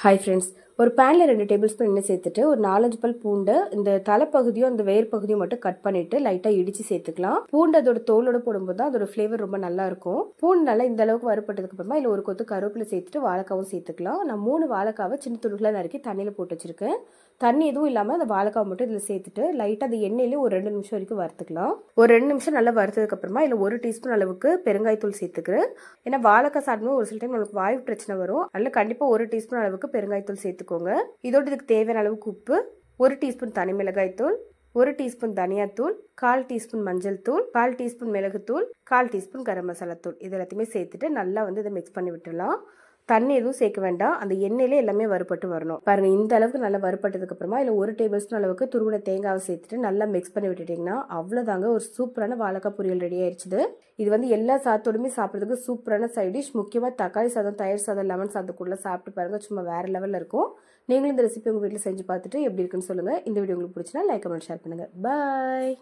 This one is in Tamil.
ஹாய் ஃப்ரெண்ட்ஸ், ஒரு பேனில் 2 டேபிள் ஸ்பூன் எண்ணெய் சேர்த்துட்டு ஒரு 4-5 பல் பூண்டு இந்த தலைப்பகுதியும் அந்த வேர் பகுதியும் மட்டும் கட் பண்ணிட்டு லைட்டாக இடிச்சு சேர்த்துக்கலாம். பூண்டு அதோட தோலோட போடும்போது தான் அதோட ஃப்ளேவர் ரொம்ப நல்லா இருக்கும். பூண்டு நல்லா இந்த அளவுக்கு வறுப்பட்டதுக்கு அப்புறமா இதில் ஒரு கொத்து கருவேப்பிலை சேர்த்துட்டு வாழைக்காவும் சேர்த்துக்கலாம். நான் 3 வாழைக்காவை சின்ன துண்டுகளாக நறுக்கி தண்ணியில் போட்டு வச்சிருக்கேன். தண்ணி எதுவும் இல்லாமல் அந்த வாழைக்காவை மட்டும் இதில் சேர்த்துட்டு லைட்டாக அந்த எண்ணெயிலே ஒரு 2 நிமிஷம் வரைக்கும் வறுத்துக்கலாம். ஒரு 2 நிமிஷம் நல்லா வறுத்ததுக்கு அப்புறமா இதில் 1 டீஸ்பூன் அளவுக்கு பெருங்காயத்தூள் சேர்த்துக்கிறேன். ஏன்னா வாழைக்காய் சாப்பிடும்போது ஒரு சில டைம் நமக்கு வாயு பிரச்சனை வரும். அதில் கண்டிப்பாக 1 டீஸ்பூன் அளவுக்கு பெருங்காயத்தூள் சேர்த்துக்கோங்க. இதோட இதுக்கு தேவையான அளவுக்கு உப்பு, 1 டீஸ்பூன் தனி மிளகாய் தூள், 1 டீஸ்பூன் தனியாத்தூள், 1/4 டீஸ்பூன் மஞ்சள் தூள், 1/4 டீஸ்பூன் மிளகுத்தூள், 1/4 டீஸ்பூன் கரம் மசாலா தூள் இது எல்லாத்தையுமே சேர்த்துட்டு நல்லா இதை மிக்ஸ் பண்ணி விட்டுடலாம். தண்ணி எதுவும் சேர்க்க வேண்டாம். அந்த எண்ணெயிலே எல்லாமே வறுபட்டு வரணும். பாருங்க, இந்த அளவுக்கு நல்லா வறுபட்டதுக்கு அப்புறமா இல்ல 1 டேபிள் ஸ்பூன் அளவுக்கு துருவின தேங்காவை சேர்த்துட்டு நல்லா மிக்ஸ் பண்ணி விட்டுட்டீங்கன்னா அவ்வளவுதாங்க, ஒரு சூப்பரான வாழைக்காய் பொரியல் ரெடி ஆயிடுச்சு. இது எல்லா சாதத்தோடுமே சாப்பிட்றதுக்கு சூப்பரான சைட் டிஷ். முக்கியமா தக்காளி சாதம், தயிர் சாதம், லெமன் சாதம் கூட சாப்பிட்டு பாருங்க, சும்மா வேற லெவல்ல இருக்கும். நீங்களும் இந்த ரெசிபி உங்க வீட்டில் செஞ்சு பார்த்துட்டு எப்படி இருக்குன்னு சொல்லுங்க. இந்த வீடியோ உங்களுக்கு பிடிச்சினா லைக், கமெண்ட், ஷேர் பண்ணுங்க. பாய்.